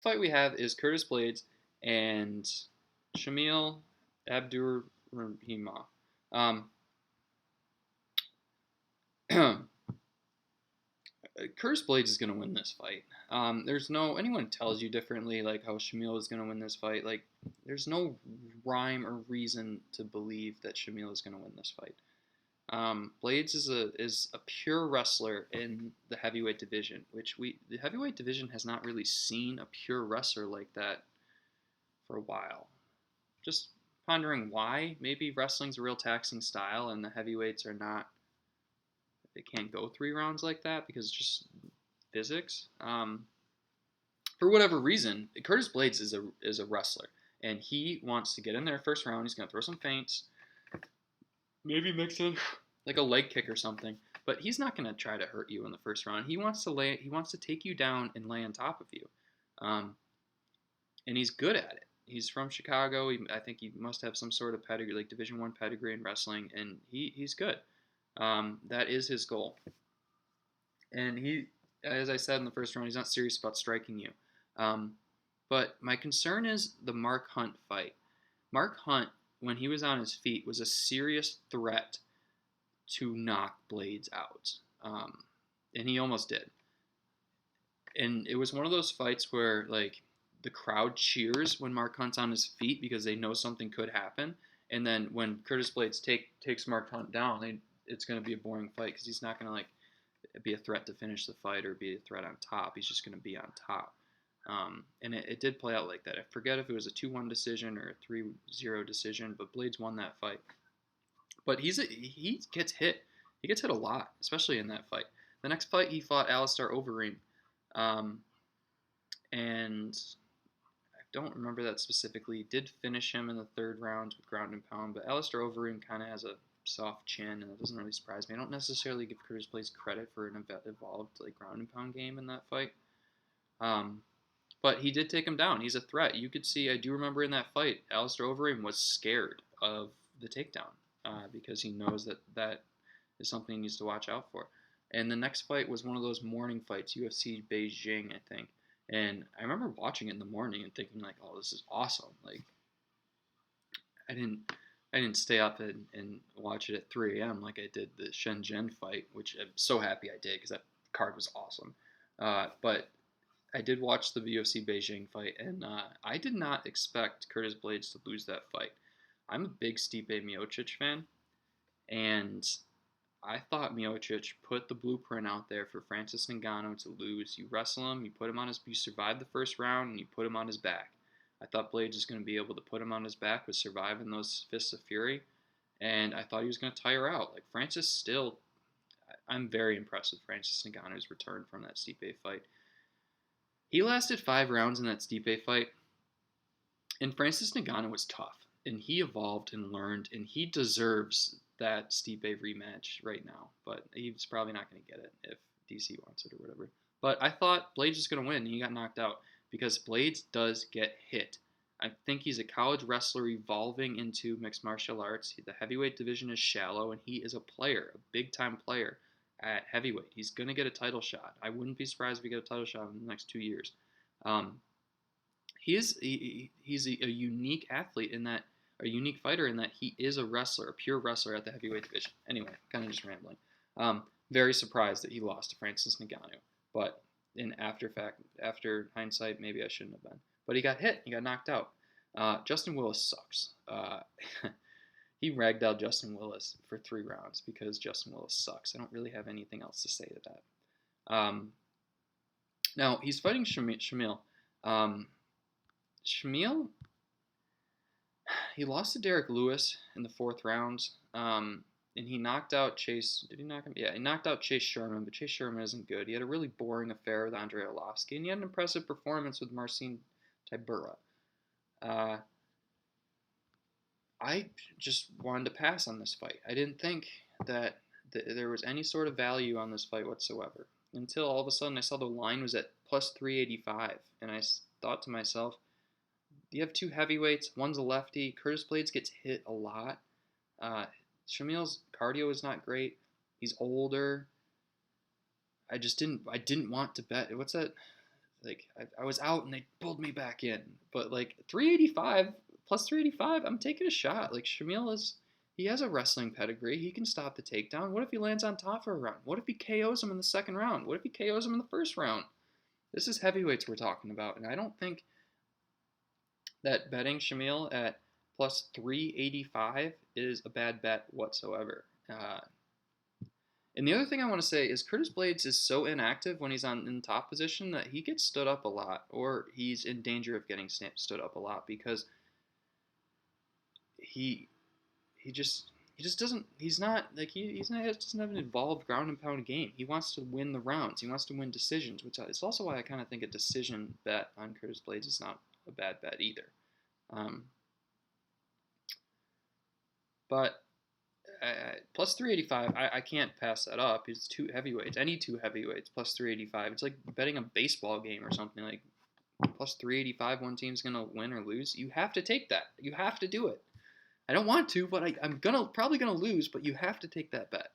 fight we have is Curtis Blaydes and Shamil Abdurahimov. Um, Curtis Blaydes is going to win this fight. There's no anyone tells you differently, like how Shamil is going to win this fight. Like, there's no rhyme or reason to believe that Shamil is going to win this fight. Blaydes is a pure wrestler in the heavyweight division, which the heavyweight division has not really seen a pure wrestler like that for a while. Just pondering why. Maybe wrestling's a real taxing style, and the heavyweights are not. They can't go 3 rounds like that because it's just physics. For whatever reason, Curtis Blaydes is a wrestler, and he wants to get in there first round. He's gonna throw some feints, maybe mix in like a leg kick or something. But he's not gonna try to hurt you in the first round. He wants to lay. He wants to take you down and lay on top of you, and he's good at it. He's from Chicago. I think he must have some sort of pedigree, like Division I pedigree in wrestling, and he's good. That is his goal. And he, as I said in the first round, he's not serious about striking you. But my concern is the Mark Hunt fight. Mark Hunt, when he was on his feet, was a serious threat to knock Blaydes out. And he almost did. And it was one of those fights where, like, the crowd cheers when Mark Hunt's on his feet because they know something could happen. And then when Curtis Blaydes takes Mark Hunt down, it's going to be a boring fight because he's not going to, like, be a threat to finish the fight or be a threat on top. He's just going to be on top. And it did play out like that. I forget if it was a 2-1 decision or a 3-0 decision, but Blaydes won that fight. But he gets hit. He gets hit a lot, especially in that fight. The next fight, he fought Alistair Overeem. And I don't remember that specifically. He did finish him in the 3rd round with ground and pound, but Alistair Overeem kind of has a soft chin, and it doesn't really surprise me. I don't necessarily give Curtis Blaydes credit for an evolved like ground and pound game in that fight. But he did take him down. He's a threat. You could see, I do remember in that fight, Alistair Overeem was scared of the takedown because he knows that is something he needs to watch out for. And the next fight was one of those morning fights, UFC Beijing, I think. And I remember watching it in the morning and thinking, like, oh, this is awesome. Like, I didn't stay up and watch it at 3 a.m. like I did the Shenzhen fight, which I'm so happy I did because that card was awesome. But I did watch the UFC Beijing fight, and I did not expect Curtis Blaydes to lose that fight. I'm a big Stipe Miocic fan, and I thought Miocic put the blueprint out there for Francis Ngannou to lose. You wrestle him, you survive the first round, and you put him on his back. I thought Blaydes was going to be able to put him on his back with surviving those Fists of Fury, and I thought he was going to tire out. Like, Francis still, I'm very impressed with Francis Ngannou's return from that Stipe fight. He lasted 5 rounds in that Stipe fight, and Francis Ngannou was tough, and he evolved and learned, and he deserves that Stipe rematch right now, but he's probably not going to get it if DC wants it or whatever. But I thought Blaydes was going to win, and he got knocked out because Blaydes does get hit. I think he's a college wrestler evolving into mixed martial arts. The heavyweight division is shallow, and he is a player, a big-time player at heavyweight. He's going to get a title shot. I wouldn't be surprised if he get a title shot in the next 2 years. He's a unique athlete in that, a unique fighter in that he is a wrestler, a pure wrestler at the heavyweight division. Anyway, kind of just rambling. Very surprised that he lost to Francis Ngannou, but after hindsight, maybe I shouldn't have been. But he got hit. He got knocked out. Justin Willis sucks. He ragdolled Justin Willis for 3 rounds because Justin Willis sucks. I don't really have anything else to say to that. Now, he's fighting Shamil. Shamil, he lost to Derek Lewis in the 4th round. And he knocked out Chase. Did he knock him? Yeah, he knocked out Chase Sherman, but Chase Sherman isn't good. He had a really boring affair with Andrei Arlovski, and he had an impressive performance with Marcin Tybura. I just wanted to pass on this fight. I didn't think that there was any sort of value on this fight whatsoever until all of a sudden I saw the line was at plus 385, and I thought to myself, you have 2 heavyweights, one's a lefty. Curtis Blaydes gets hit a lot. Shamil's cardio is not great. He's older. I didn't want to bet. What's that like I was out and they pulled me back in. But like 385 plus 385, I'm taking a shot. Like Shamil he has a wrestling pedigree. He can stop the takedown. What if he lands on top for a round? What if he KOs him in the second round? What if he KOs him in the first round? This is heavyweights we're talking about, and I don't think that betting Shamil at plus 385 is a bad bet whatsoever. And the other thing I want to say is Curtis Blaydes is so inactive when he's in top position that he gets stood up a lot, or he's in danger of getting stood up a lot because he just doesn't he doesn't have an involved ground and pound game. He wants to win the rounds. He wants to win decisions, which is also why I kind of think a decision bet on Curtis Blaydes is not a bad bet either. But plus 385, I can't pass that up. It's two heavyweights. Any two heavyweights plus 385. It's like betting a baseball game or something. Like plus 385, one team's gonna win or lose. You have to take that. You have to do it. I don't want to, but I'm probably gonna lose. But you have to take that bet.